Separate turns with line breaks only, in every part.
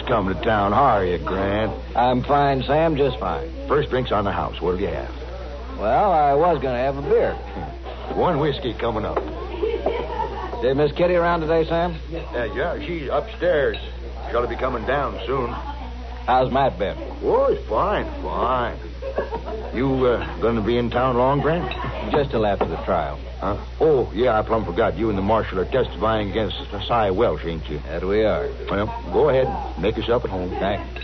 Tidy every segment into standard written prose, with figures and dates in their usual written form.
coming to town. How are you, Grant?
I'm fine, Sam, just fine.
First drink's on the house. What'll you have?
Well, I was going to have a beer.
One whiskey coming up.
Is Miss Kitty around today, Sam?
Yeah, she's upstairs. She'll be coming down soon.
How's Matt been?
Oh, he's fine. You going to be in town long, Grant?
Just till after the trial.
Huh? Oh, yeah, I plumb forgot. You and the marshal are testifying against Cy Welch, ain't you?
That we are.
Well, go ahead. Make yourself at home.
Thanks.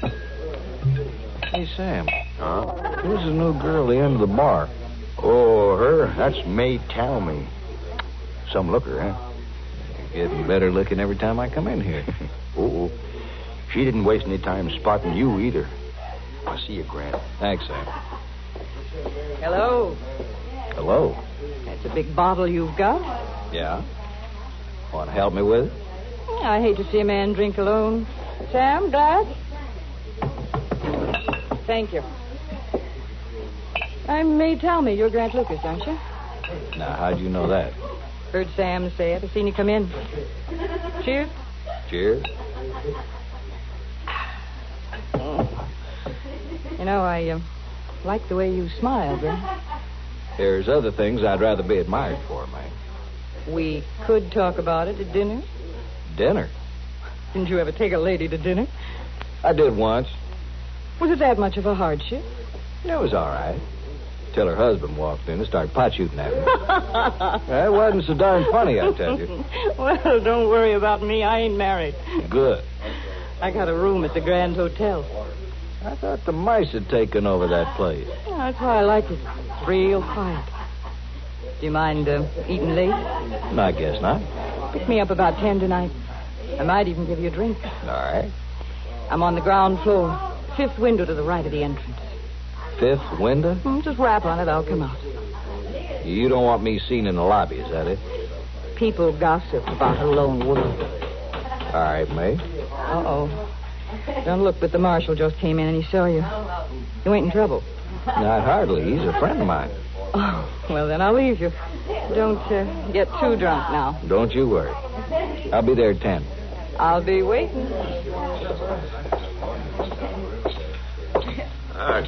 Hey, Sam.
Huh?
Who's the new girl at the end of the bar?
Oh, her? That's May Talmy. Some looker, huh?
You're getting better looking every time I come in here.
Oh, she didn't waste any time spotting you either. I'll see you, Grant.
Thanks, Sam.
Hello.
Hello.
That's a big bottle you've got.
Yeah? Want to help me with it?
I hate to see a man drink alone. Sam, glass? Thank you. May tell me you're Grant Lucas, aren't you?
Now, how'd you know that?
Heard Sam say it. I seen you come in. Cheers.
Cheers.
You know, I like the way you smile, Grant.
There's other things I'd rather be admired for, man.
We could talk about it at dinner.
Dinner?
Didn't you ever take a lady to dinner?
I did once.
Was it that much of a hardship?
It was all right. Till her husband walked in and started pot shooting at me. That wasn't so darn funny, I tell you.
Well, don't worry about me. I ain't married.
Good.
I got a room at the Grand Hotel.
I thought the mice had taken over that place.
Yeah, that's why I like it. It's real quiet. Do you mind eating late?
No, I guess not.
Pick me up about 10 tonight. I might even give you a drink.
All right.
I'm on the ground floor. Fifth window to the right of the entrance.
Fifth window?
Just rap on it. I'll come out.
You don't want me seen in the lobby, is that it?
People gossip about a lone wolf.
All right, May.
Uh-oh. Don't look, but the marshal just came in and he saw you. You ain't in trouble.
Not hardly. He's a friend of mine.
Oh, well, then I'll leave you. Don't get too drunk now.
Don't you worry. I'll be there at 10.
I'll be waiting.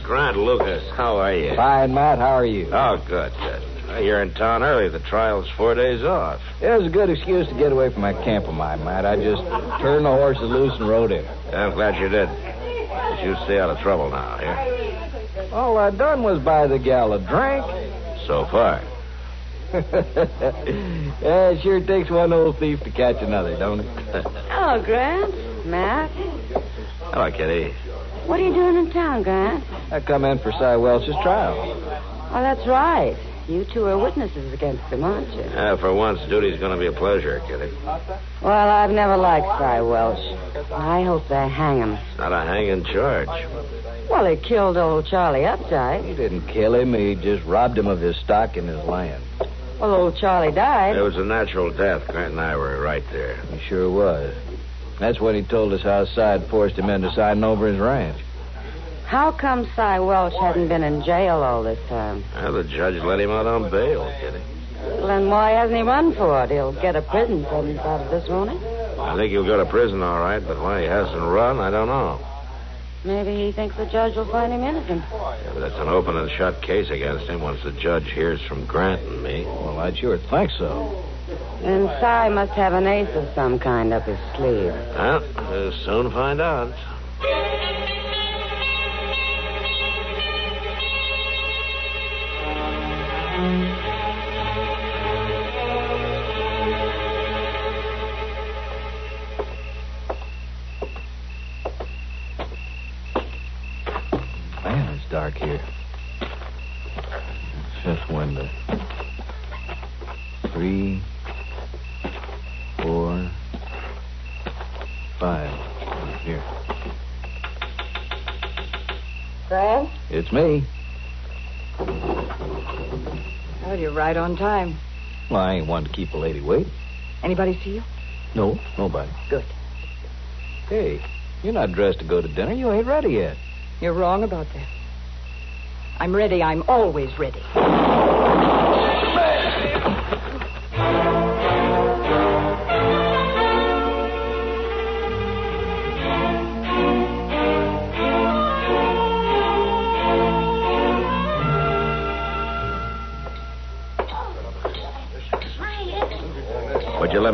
Grant Lucas, how are you?
Fine, Matt. How are you?
Oh, good. You're in town early. The trial's 4 days off.
It was a good excuse to get away from that camp of mine, Matt. I just turned the horses loose and rode in.
I'm glad you did. But you stay out of trouble now, here?
All I done was buy the gal a drink.
So far.
Yeah, it sure takes one old thief to catch another, don't it?
Hello, Grant. Matt.
Hello, Kitty.
What are you doing in town, Grant?
I come in for Cy Welch's trial.
Oh, that's right. You two are witnesses against him, aren't you?
For once, duty's going to be a pleasure, Kitty.
Well, I've never liked Cy Welch. I hope they hang him.
It's not a hanging charge.
Well, he killed old Charlie Updike.
He didn't kill him. He just robbed him of his stock and his land.
Well, old Charlie died.
It was a natural death. Grant and I were right there.
He sure was. That's when he told us how Cy had forced him into signing over his ranch.
How come Cy Welch hadn't been in jail all this time?
Well, the judge let him out on bail, Kitty.
Well, then why hasn't he run for it? He'll get a prison sentence out of this, won't he?
I think he'll go to prison all right, but why he hasn't run, I don't know.
Maybe he thinks the judge will find him innocent.
Yeah, but that's an open and shut case against him once the judge hears from Grant and me.
Well, I'd sure think so.
Then Cy must have an ace of some kind up his sleeve.
Well, we'll soon find out.
Man, it's dark here. Fifth window. 3, 4, 5. Here.
Grant?
It's me.
Well, you're right on time.
Well, I ain't one to keep a lady waiting.
Anybody see you?
No, nobody.
Good.
Hey, you're not dressed to go to dinner. You ain't ready yet.
You're wrong about that. I'm ready. I'm always ready.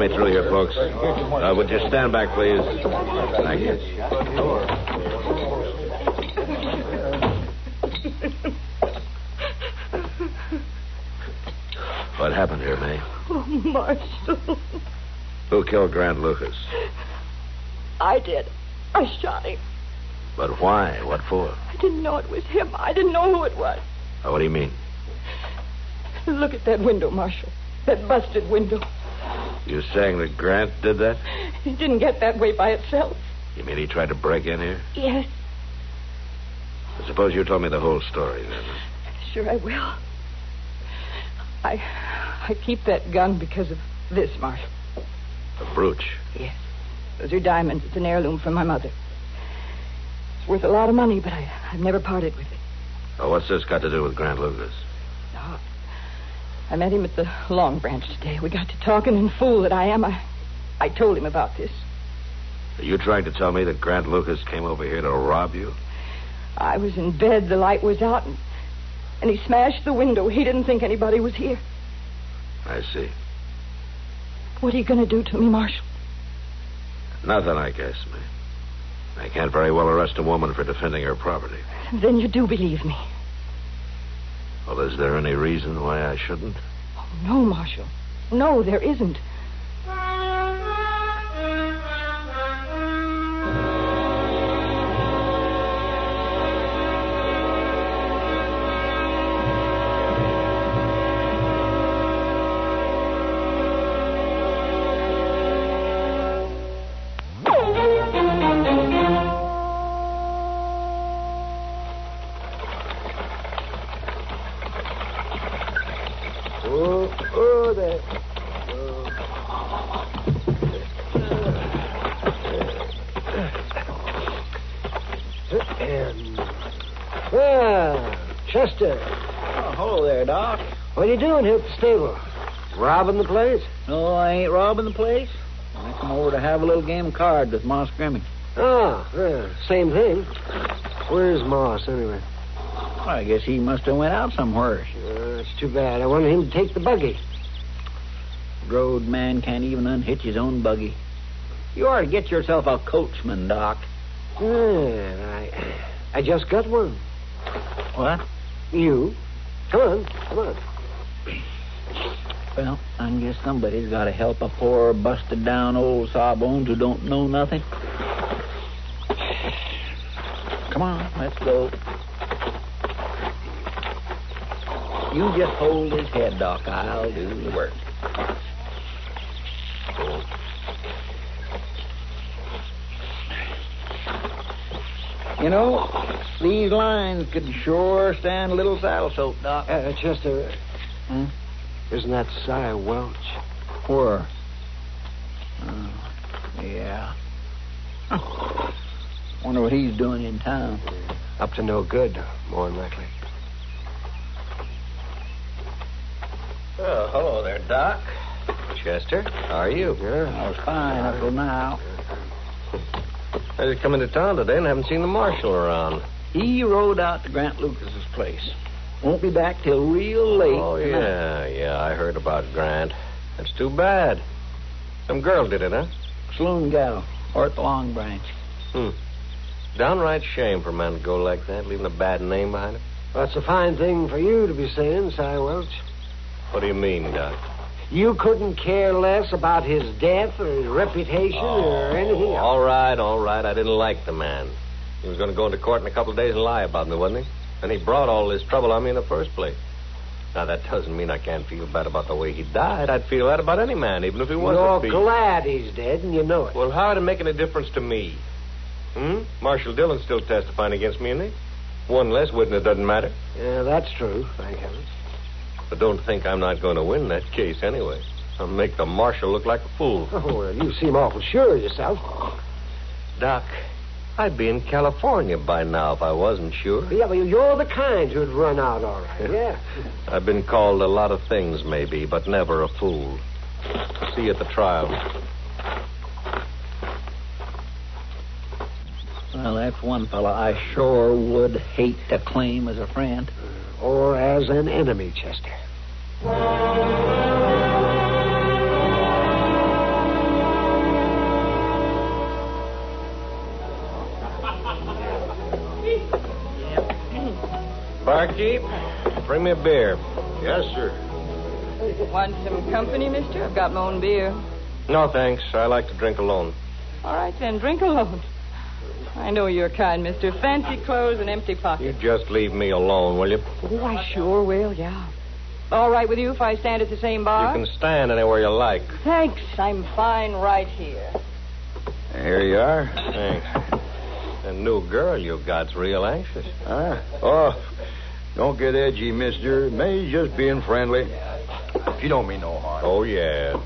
me through here, folks. Would you stand back, please? Thank you. What happened here, May?
Oh, Marshal.
Who killed Grant Lucas?
I did. I shot him.
But why? What for?
I didn't know it was him. I didn't know who it was.
What do you mean?
Look at that window, Marshal. That busted window.
You saying that Grant did that?
He didn't get that way by itself.
You mean he tried to break in here?
Yes.
Suppose you told me the whole story, then.
Sure I will. I keep that gun because of this, Marshal.
A brooch?
Yes. Those are diamonds. It's an heirloom from my mother. It's worth a lot of money, but I've never parted with it.
Oh, what's this got to do with Grant Lucas?
Oh, I met him at the Long Branch today. We got to talking, and fool that I am, I told him about this.
Are you trying to tell me that Grant Lucas came over here to rob you?
I was in bed, the light was out, and he smashed the window. He didn't think anybody was here.
I see.
What are you going to do to me, Marshal?
Nothing, I guess, man. I can't very well arrest a woman for defending her property.
Then you do believe me.
Well, is there any reason why I shouldn't?
Oh, no, Marshal. No, there isn't.
Chester.
Oh, hello there, Doc.
What are you doing here at the stable? Robbing the place?
No, I ain't robbing the place. I come over to have a little game of cards with Moss Grimmy.
Oh, yeah, same thing. Where's Moss, anyway?
Well, I guess he must have went out somewhere.
That's too bad. I wanted him to take the buggy.
Road man can't even unhitch his own buggy. You ought to get yourself a coachman, Doc.
Yeah, I just got one.
What?
You. Come on.
Well, I guess somebody's got to help a poor, busted-down old sawbones who don't know nothing. Come on, let's go. You just hold his head, Doc. I'll do the work. You know, these lines could sure stand a little saddle soap, Doc.
Chester, isn't that Si Welch?
Where? Yeah. Wonder what he's doing in town.
Up to no good, more than likely.
Oh, hello there, Doc. Chester, how are you?
Yeah.
I was fine up till now.
I just come into town today and haven't seen the marshal around.
He rode out to Grant Lucas's place. Won't be back till real late.
Oh,
tonight.
yeah, I heard about Grant. That's too bad. Some girl did it, huh?
Saloon gal, or at the Long Branch.
Downright shame for a man to go like that, leaving a bad name behind him.
That's a fine thing for you to be saying, Si Welch.
What do you mean, Doc?
You couldn't care less about his death or his reputation or anything else.
All right. I didn't like the man. He was going to go into court in a couple of days and lie about me, wasn't he? And he brought all this trouble on me in the first place. Now, that doesn't mean I can't feel bad about the way he died. I'd feel that about any man, even if he wasn't a thief.
You're glad he's dead, and you know it.
Well, how'd it make any difference to me? Marshal Dillon's still testifying against me, isn't he? One less witness doesn't matter.
Yeah, that's true, thank heavens.
But don't think I'm not going to win that case anyway. I'll make the marshal look like a fool.
Oh, well, you seem awful sure of yourself.
Doc, I'd be in California by now if I wasn't sure.
Yeah, well, you're the kind who'd run out all right, yeah.
I've been called a lot of things, maybe, but never a fool. See you at the trial.
Well, that's one fella I sure would hate to claim as a friend.
Or as an enemy, Chester.
Barkeep, bring me a beer.
Yes, sir.
Want some company, mister? I've got my own beer.
No, thanks. I like to drink alone.
All right, then, drink alone. I know you're kind, mister. Fancy clothes and empty
You
pockets.
just leave me alone, will you?
Oh, I sure will, yeah. All right with you if I stand at the same bar?
You can stand anywhere you like.
Thanks. I'm fine right here.
Here you are.
Thanks. That new girl you got's real anxious.
Huh? Oh, don't get edgy, mister. May's just being friendly. She don't mean no harm.
Oh, yeah.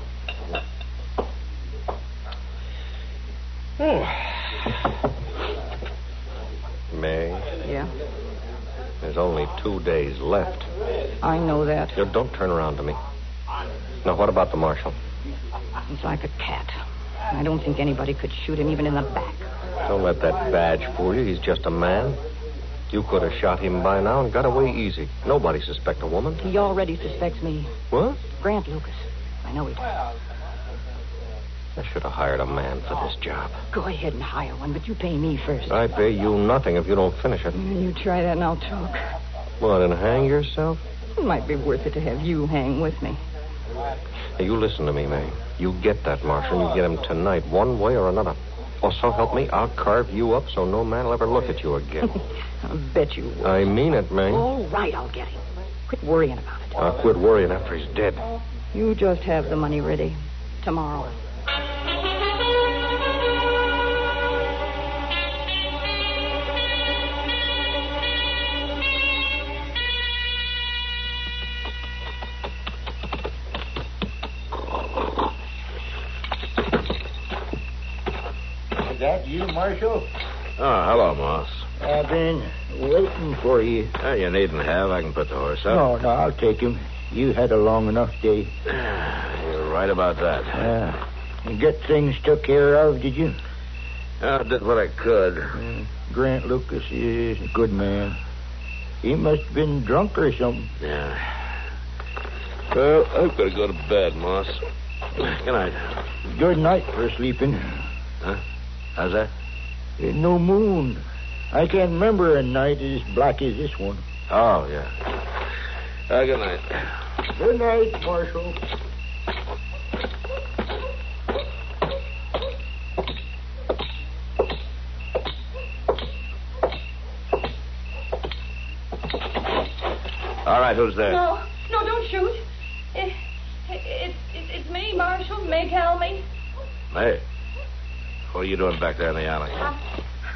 May,
Yeah,
there's only 2 days left.
I know that.
Don't turn around to me. Now, what about the marshal?
He's like a cat. I don't think anybody could shoot him even in the back.
Don't let that badge fool you. He's just a man. You could have shot him by now and got away easy. Nobody suspect a woman.
He already suspects me.
What?
Grant Lucas. I know he does.
I should have hired a man for this job.
Go ahead and hire one, but you pay me first.
I pay you nothing if you don't finish it.
You try that and I'll talk.
What, and hang yourself?
It might be worth it to have you hang with me.
Hey, you listen to me, May. You get that marshal, and you get him tonight, one way or another. Or so help me, I'll carve you up so no man will ever look at you again.
I'll bet you will.
I mean it, May.
All right, I'll get him. Quit worrying about it.
I'll quit worrying after he's dead.
You just have the money ready. Tomorrow.
Is that you, Marshal?
Oh, hello, Moss.
I've been waiting for you.
You needn't have. I can put the horse up.
No, I'll take him. You had a long enough day.
You're right about that.
You get things took care of, did you?
I did what I could.
Grant Lucas is a good man. He must have been drunk or something.
Yeah. Well, I've got to go to bed, Moss. Good night.
Good night for sleeping.
Huh? How's that?
There's no moon. I can't remember a night as black as this one.
Oh, yeah. Good night.
Good night, Marshal.
All right, who's there?
No, don't shoot. It's me, Marshal. May tell me.
May. What are you doing back there in the alley?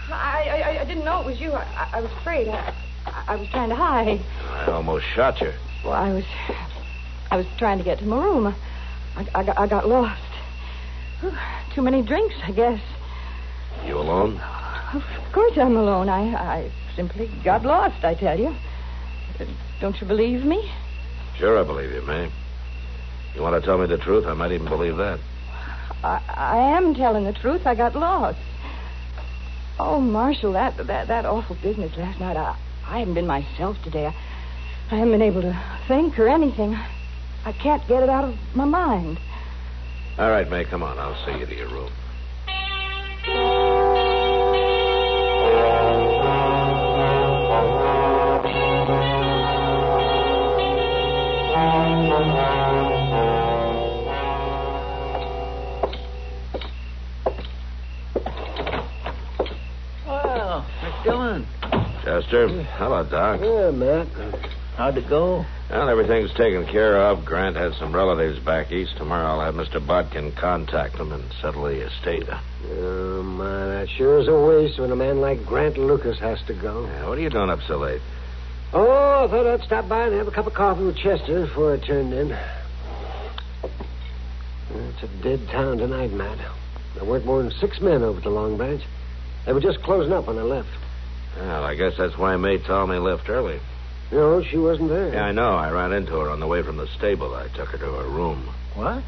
I didn't know it was you. I was afraid. I was trying to hide.
I almost shot you.
Well, I was trying to get to my room. I got lost. Too many drinks, I guess.
You alone?
Of course I'm alone. I simply got lost, I tell you. Don't you believe me?
Sure, I believe you, May. You want to tell me the truth? I might even believe that.
I am telling the truth. I got lost. Oh, Marshal, that awful business last night. I haven't been myself today. I haven't been able to think or anything. I can't get it out of my mind.
All right, May, come on. I'll see you to your room.
Well, Miss Dillon.
Chester. Hello, Doc.
Yeah, Matt.
How'd it go?
Well, everything's taken care of. Grant has some relatives back east. Tomorrow I'll have Mr. Bodkin contact them and settle the estate.
Oh, my, that sure is a waste when a man like Grant Lucas has to go.
Yeah, what are you doing up so late?
Oh, I thought I'd stop by and have a cup of coffee with Chester before I turned in. It's a dead town tonight, Matt. There weren't more than 6 men over at the Long Branch. They were just closing up when I left.
Well, I guess that's why May told me left early.
No, she wasn't there.
Yeah, I know. I ran into her on the way from the stable. I took her to her room.
What?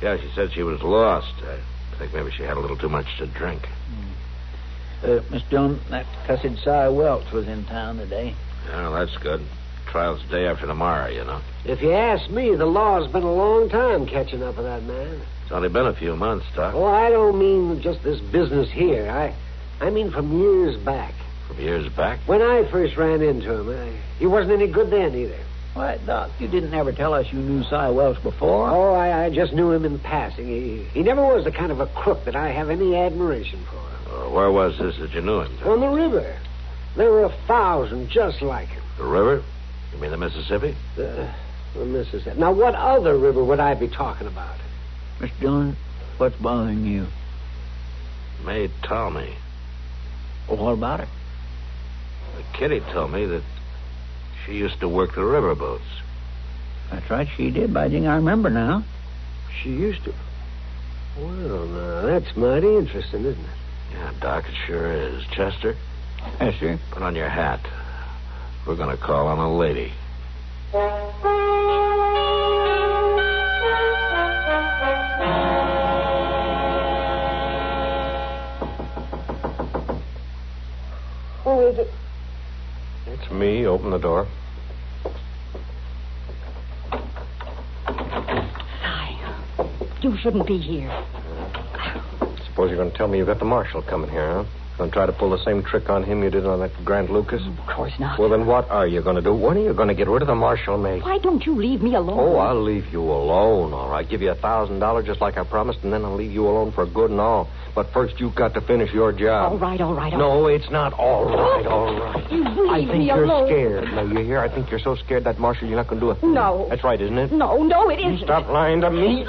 Yeah, she said she was lost. I think maybe she had a little too much to drink.
Miss Dillon, that cussed Cy Welch was in town today.
Well, that's good. Trial's the day after tomorrow, you know.
If you ask me, the law's been a long time catching up with that man.
It's only been a few months, Doc.
Oh, I don't mean just this business here. I mean from years back.
From years back?
When I first ran into him, he wasn't any good then either.
Why, Doc, you didn't ever tell us you knew Cy Welch before.
Oh, I just knew him in passing. He never was the kind of a crook that I have any admiration for.
Where was this that you knew him?
On the river. There were 1,000 just like him.
The river? You mean the Mississippi?
The Mississippi. Now, what other river would I be talking about?
Mr. Dillon, what's bothering you?
May told me.
Well, what about her?
Kitty told me that she used to work the riverboats.
That's right, she did, by jing, I remember now.
She used to. Well, now, that's mighty interesting, isn't it?
Yeah, Doc, it sure is. Chester?
Yes, sir.
Put on your hat. We're going to call on a lady.
Who is it?
It's me. Open the door.
Cy, you shouldn't be here.
Suppose you're going to tell me you've got the marshal coming here, huh? Going to try to pull the same trick on him you did on that Grant Lucas?
Of course not.
Well, then what are you going to do? When are you going to get rid of the marshal, mate?
Why don't you leave me alone?
Oh, I'll leave you alone, all right. Give you $1,000 just like I promised, and then I'll leave you alone for good and all. But first, you've got to finish your job.
All right.
No, it's not all right.
You leave
I think
me
you're
alone.
scared. Now, you hear? I think you're so scared that marshal, you're not going to do a thing.
No.
That's right, isn't it?
No, it isn't.
Stop lying to me.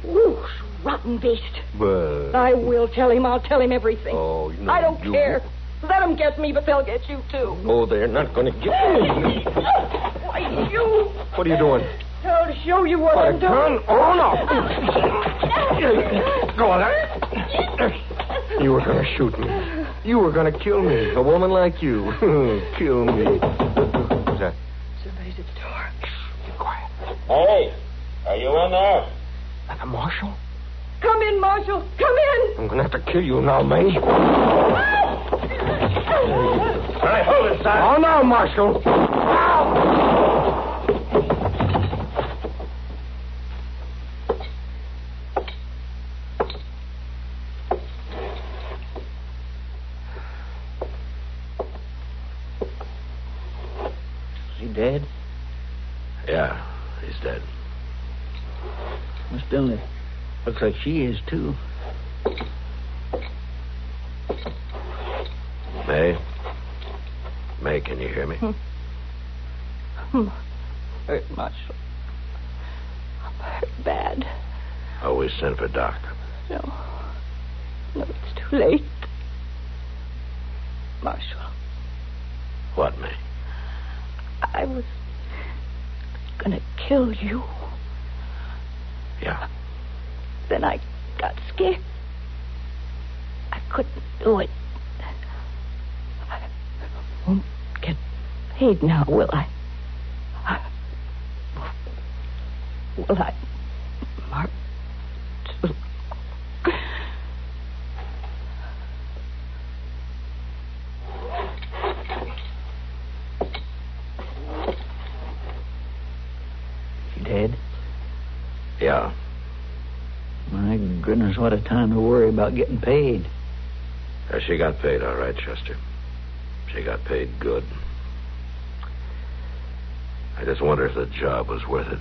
Whoosh, rotten beast.
But...
I will tell him. I'll tell him everything.
Oh, no,
I don't
you
care. Let them get me, but they'll get you, too.
Oh, they're not going to get me.
Why, you...
What are you doing?
I'll show you what I'm doing.
Gun? Oh, no. Go on. You were going to shoot me. You were going to kill me. A woman like you. Kill me. Who's that?
Somebody's at the door.
Get quiet.
Hey, are you in there?
Like a marshal?
Come in, Marshal. Come in.
I'm going to have to kill you now, May.
All right, hold it, son.
Oh, no, Marshal.
Is he dead?
Yeah, he's dead.
Miss Dillon, looks like she is, too.
May, can you hear me?
I'm hurt, Marshal. I'm hurt bad.
Oh, we sent for Doc.
No, it's too late. Marshal,
What, May?
I was gonna kill you.
Yeah.
Then I got scared. I couldn't do it. I won't get paid now, will I? Will I, Mark?
She dead?
Yeah.
My goodness, what a time to worry about getting paid.
She got paid all right, Chester. She got paid good. I just wonder if the job was worth it.